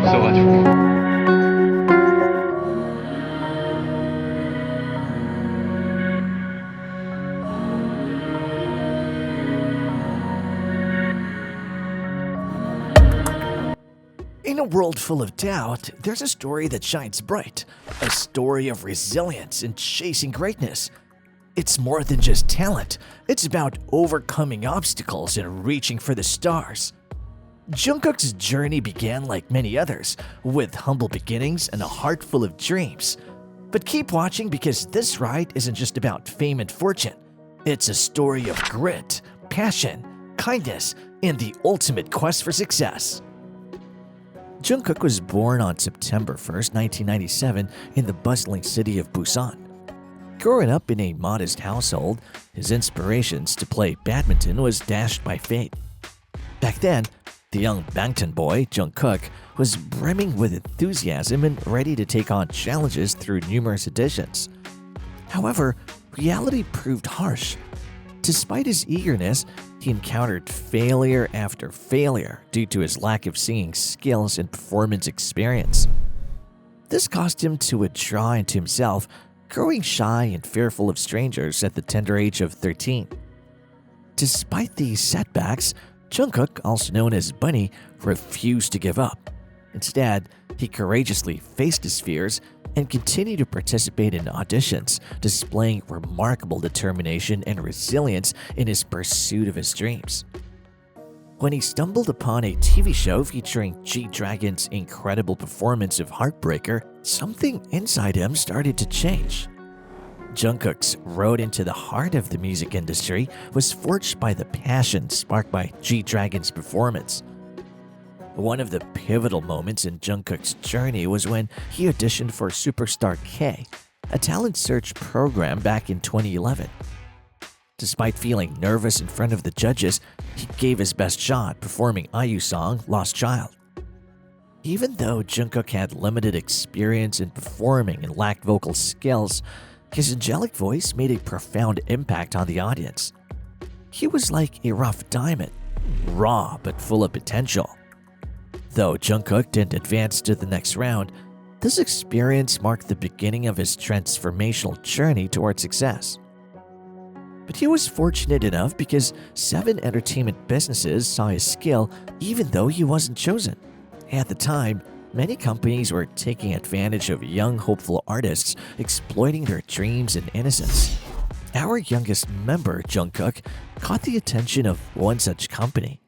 없어가지고. In a world full of doubt, there's a story that shines bright, a story of resilience and chasing greatness. It's more than just talent, it's about overcoming obstacles and reaching for the stars. Jungkook's journey began like many others, with humble beginnings and a heart full of dreams. But keep watching because this ride isn't just about fame and fortune. It's a story of grit, passion, kindness, and the ultimate quest for success. Jungkook was born on September 1st, 1997 in the bustling city of Busan. Growing up in a modest household, his inspirations to play badminton was dashed by fate. Back then, the young Bangtan boy, Jungkook, was brimming with enthusiasm and ready to take on challenges through numerous auditions. However, reality proved harsh. Despite his eagerness, he encountered failure after failure due to his lack of singing skills and performance experience. This caused him to withdraw into himself, growing shy and fearful of strangers at the tender age of 13. Despite these setbacks, Jungkook, also known as Bunny, refused to give up. Instead, he courageously faced his fears and continued to participate in auditions, displaying remarkable determination and resilience in his pursuit of his dreams. When he stumbled upon a TV show featuring G-Dragon's incredible performance of Heartbreaker, something inside him started to change. Jungkook's road into the heart of the music industry was forged by the passion sparked by G-Dragon's performance. One of the pivotal moments in Jungkook's journey was when he auditioned for Superstar K, a talent search program back in 2011. Despite feeling nervous in front of the judges, he gave his best shot performing IU's song Lost Child. Even though Jungkook had limited experience in performing and lacked vocal skills, his angelic voice made a profound impact on the audience. He was like a rough diamond, raw but full of potential. Though Jungkook didn't advance to the next round, this experience marked the beginning of his transformational journey toward success. But he was fortunate enough because 7 entertainment businesses saw his skill even though he wasn't chosen. At the time, many companies were taking advantage of young, hopeful artists, exploiting their dreams and innocence. Our youngest member, Jungkook, caught the attention of one such company.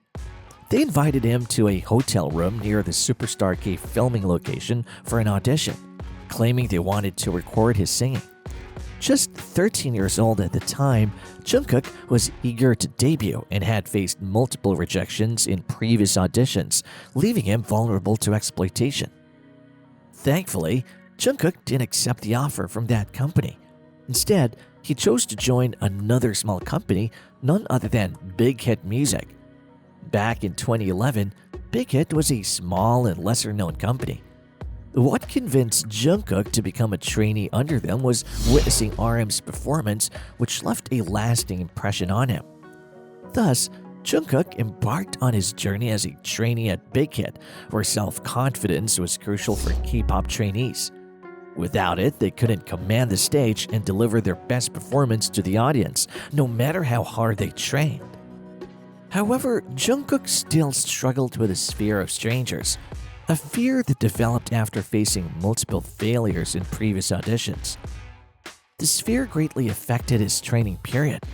They invited him to a hotel room near the Superstar K filming location for an audition, claiming they wanted to record his singing. Just 13 years old at the time, Jungkook was eager to debut and had faced multiple rejections in previous auditions, leaving him vulnerable to exploitation. Thankfully, Jungkook didn't accept the offer from that company. Instead, he chose to join another small company, none other than Big Hit Music. Back in 2011, Big Hit was a small and lesser-known company. What convinced Jungkook to become a trainee under them was witnessing RM's performance, which left a lasting impression on him. Thus, Jungkook embarked on his journey as a trainee at Big Hit, where self-confidence was crucial for K-pop trainees. Without it, they couldn't command the stage and deliver their best performance to the audience, no matter how hard they trained. However, Jungkook still struggled with his fear of strangers, a fear that developed after facing multiple failures in previous auditions. This fear greatly affected his training period.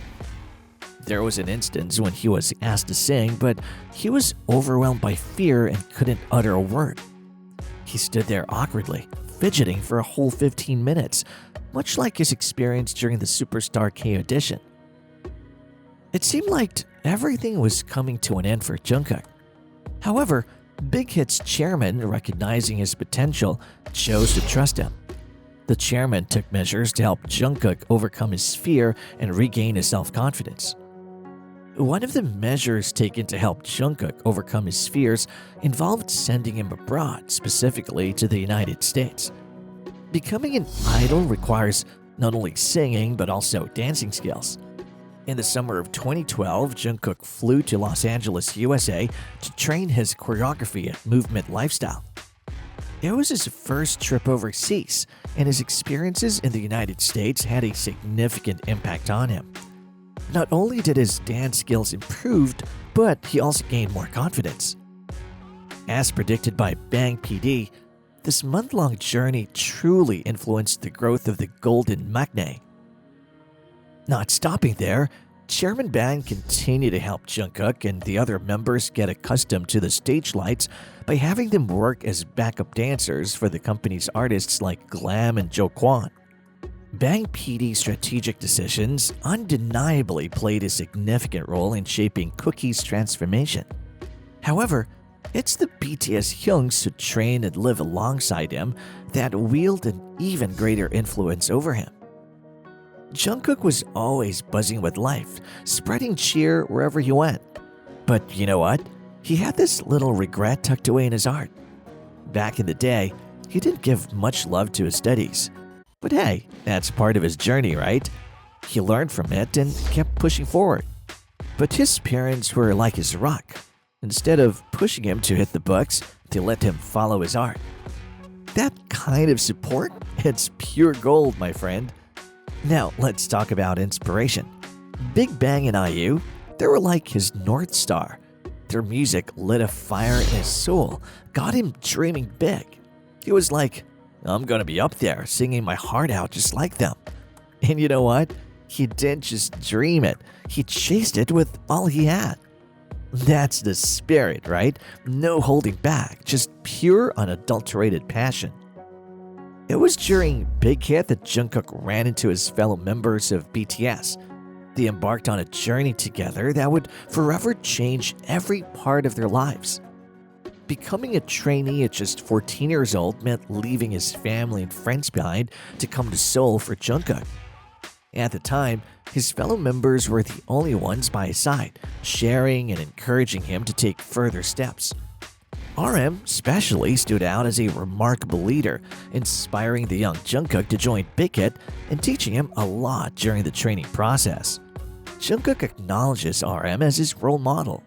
There was an instance when he was asked to sing, but he was overwhelmed by fear and couldn't utter a word. He stood there awkwardly, fidgeting for a whole 15 minutes, much like his experience during the Superstar K audition. It seemed like everything was coming to an end for Jungkook. However, Big Hit's chairman, recognizing his potential, chose to trust him. The chairman took measures to help Jungkook overcome his fear and regain his self-confidence. One of the measures taken to help Jungkook overcome his fears involved sending him abroad, specifically to the United States. Becoming an idol requires not only singing but also dancing skills. In the summer of 2012, Jungkook flew to Los Angeles, USA to train his choreography at Movement Lifestyle. It was his first trip overseas, and his experiences in the United States had a significant impact on him. Not only did his dance skills improve, but he also gained more confidence. As predicted by Bang PD, this month-long journey truly influenced the growth of the golden maknae. Not stopping there, Chairman Bang continued to help Jungkook and the other members get accustomed to the stage lights by having them work as backup dancers for the company's artists like Glam and Jo Kwon. Bang PD's strategic decisions undeniably played a significant role in shaping Cookie's transformation. However, it's the BTS Hyungs who train and live alongside him that wield an even greater influence over him. Jungkook was always buzzing with life, spreading cheer wherever he went. But you know what? He had this little regret tucked away in his heart. Back in the day, he didn't give much love to his studies. But hey, that's part of his journey, right? He learned from it and kept pushing forward. But his parents were like his rock. Instead of pushing him to hit the books, they let him follow his art. That kind of support? It's pure gold, my friend. Now, let's talk about inspiration. Big Bang and IU, they were like his North Star. Their music lit a fire in his soul, got him dreaming big. He was like, I'm gonna be up there singing my heart out just like them. And you know what? He didn't just dream it, he chased it with all he had. That's the spirit, right? No holding back, just pure unadulterated passion. It was during Big Hit that Jungkook ran into his fellow members of BTS. They embarked on a journey together that would forever change every part of their lives. Becoming a trainee at just 14 years old meant leaving his family and friends behind to come to Seoul for Jungkook. At the time, his fellow members were the only ones by his side, sharing and encouraging him to take further steps. RM especially stood out as a remarkable leader, inspiring the young Jungkook to join Big Hit and teaching him a lot during the training process. Jungkook acknowledges RM as his role model.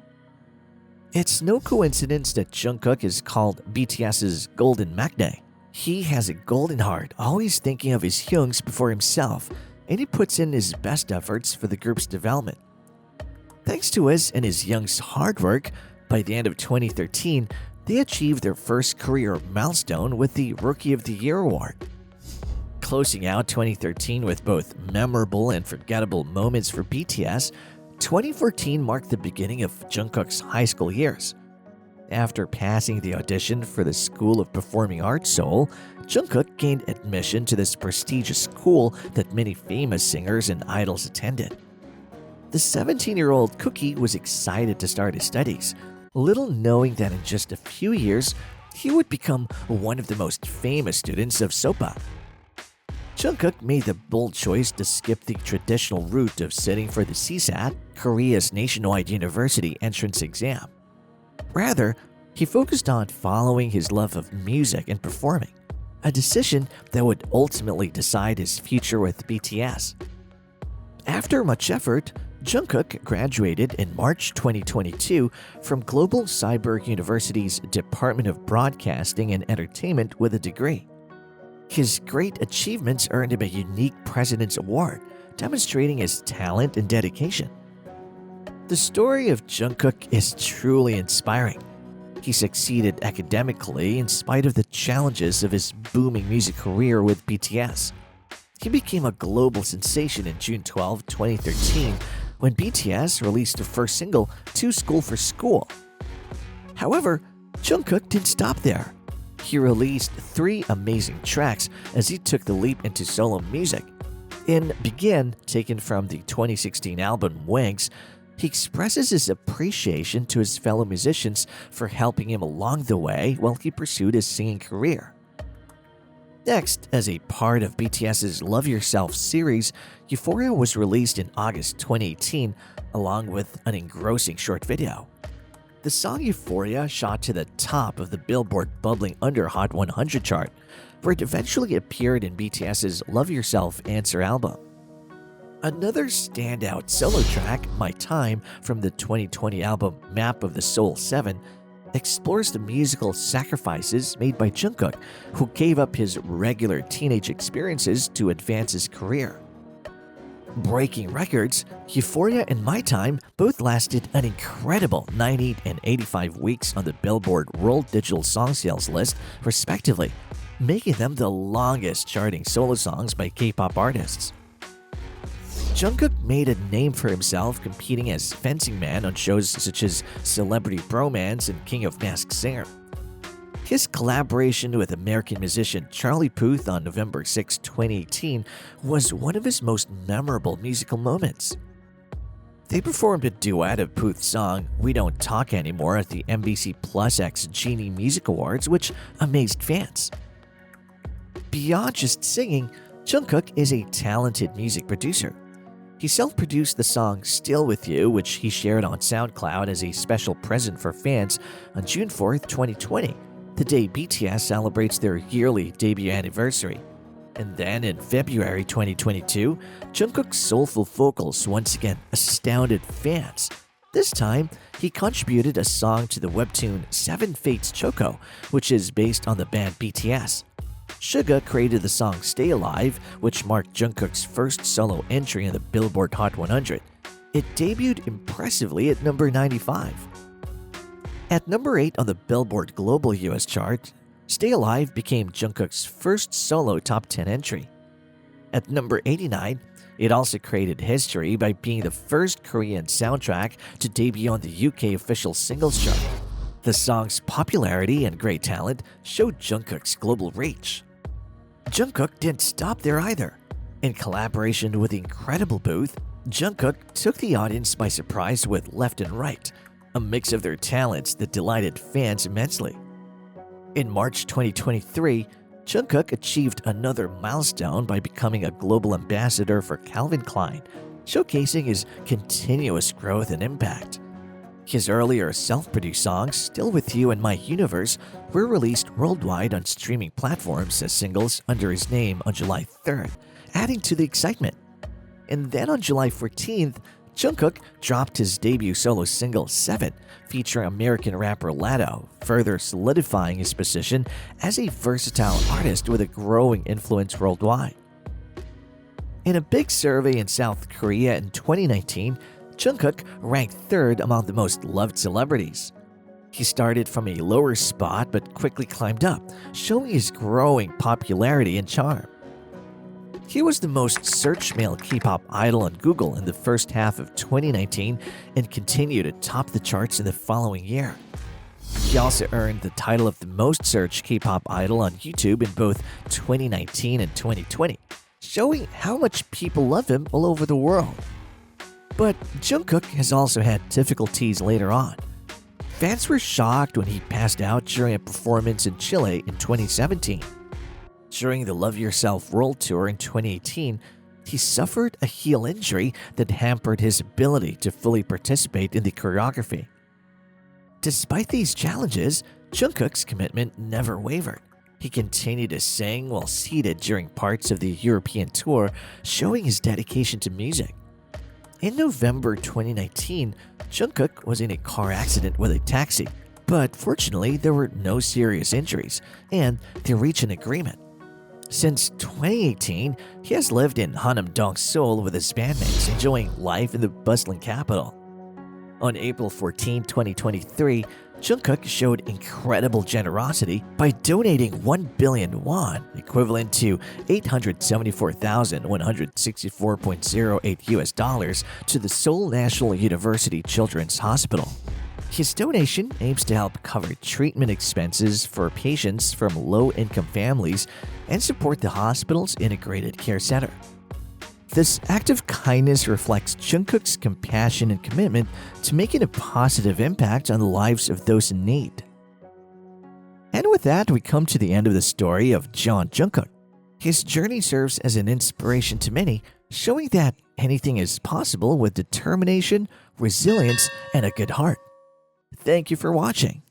It's no coincidence that Jungkook is called BTS's golden maknae. He has a golden heart, always thinking of his Hyungs before himself, and he puts in his best efforts for the group's development. Thanks to his and his Young's hard work, by the end of 2013, they achieved their first career milestone with the Rookie of the Year award. Closing out 2013 with both memorable and forgettable moments for BTS, 2014 marked the beginning of Jungkook's high school years. After passing the audition for the School of Performing Arts Seoul, Jungkook gained admission to this prestigious school that many famous singers and idols attended. The 17-year-old Cookie was excited to start his studies, little knowing that in just a few years, he would become one of the most famous students of SOPA. Jungkook made the bold choice to skip the traditional route of sitting for the CSAT, Korea's nationwide university entrance exam. Rather, he focused on following his love of music and performing, a decision that would ultimately decide his future with BTS. After much effort, Jungkook graduated in March 2022 from Global Cyber University's Department of Broadcasting and Entertainment with a degree. His great achievements earned him a unique President's Award, demonstrating his talent and dedication. The story of Jungkook is truly inspiring. He succeeded academically in spite of the challenges of his booming music career with BTS. He became a global sensation in June 12, 2013, when BTS released their first single, To School for School. However, Jungkook didn't stop there. He released 3 amazing tracks as he took the leap into solo music. In Begin, taken from the 2016 album Wings, he expresses his appreciation to his fellow musicians for helping him along the way while he pursued his singing career. Next, as a part of BTS's Love Yourself series, Euphoria was released in August 2018, along with an engrossing short video. The song Euphoria shot to the top of the Billboard Bubbling Under Hot 100 chart, where it eventually appeared in BTS's Love Yourself Answer album. Another standout solo track, My Time, from the 2020 album Map of the Soul 7, explores the musical sacrifices made by Jungkook, who gave up his regular teenage experiences to advance his career. Breaking records, Euphoria and My Time both lasted an incredible 90 and 85 weeks on the Billboard World Digital Song Sales list, respectively, making them the longest charting solo songs by K-pop artists. Jungkook made a name for himself competing as fencing man on shows such as Celebrity Bromance and King of Masked Singer. His collaboration with American musician Charlie Puth on November 6, 2018 was one of his most memorable musical moments. They performed a duet of Puth's song We Don't Talk Anymore at the NBC Plus X Genie Music Awards, which amazed fans. Beyond just singing, Jungkook is a talented music producer. He self-produced the song Still With You, which he shared on SoundCloud as a special present for fans on June 4, 2020, the day BTS celebrates their yearly debut anniversary. And then in February 2022, Jungkook's soulful vocals once again astounded fans. This time, he contributed a song to the webtoon Seven Fates Choco, which is based on the band BTS. Suga created the song Stay Alive, which marked Jungkook's first solo entry in the Billboard Hot 100. It debuted impressively at number 95. At number 8 on the Billboard Global US chart, Stay Alive became Jungkook's first solo top 10 entry. At number 89, it also created history by being the first Korean soundtrack to debut on the UK official singles chart. The song's popularity and great talent showed Jungkook's global reach. Jungkook didn't stop there either. In collaboration with the incredible Booth, Jungkook took the audience by surprise with Left and Right, a mix of their talents that delighted fans immensely. In March 2023, Jungkook achieved another milestone by becoming a global ambassador for Calvin Klein, showcasing his continuous growth and impact. His earlier self-produced songs, Still With You and My Universe, were released worldwide on streaming platforms as singles under his name on July 3rd, adding to the excitement. And then on July 14th, Jungkook dropped his debut solo single 7, featuring American rapper Latto, further solidifying his position as a versatile artist with a growing influence worldwide. In a big survey in South Korea in 2019, Jungkook ranked 3rd among the most loved celebrities. He started from a lower spot but quickly climbed up, showing his growing popularity and charm. He was the most searched male K-pop idol on Google in the first half of 2019 and continued to top the charts in the following year. He also earned the title of the most searched K-pop idol on YouTube in both 2019 and 2020, showing how much people love him all over the world. But Jungkook has also had difficulties later on. Fans were shocked when he passed out during a performance in Chile in 2017. During the Love Yourself World Tour in 2018, he suffered a heel injury that hampered his ability to fully participate in the choreography. Despite these challenges, Jungkook's commitment never wavered. He continued to sing while seated during parts of the European tour, showing his dedication to music. In November 2019, Jungkook was in a car accident with a taxi, but fortunately there were no serious injuries, and they reached an agreement. Since 2018, he has lived in Hanam-dong, Seoul with his bandmates, enjoying life in the bustling capital. On April 14, 2023, Jungkook showed incredible generosity by donating 1 billion won, equivalent to $874,164.08 US, to the Seoul National University Children's Hospital. His donation aims to help cover treatment expenses for patients from low-income families and support the hospital's integrated care center. This act of kindness reflects Jungkook's compassion and commitment to making a positive impact on the lives of those in need. And with that, we come to the end of the story of Jeon-Jungkook. His journey serves as an inspiration to many, showing that anything is possible with determination, resilience, and a good heart. Thank you for watching.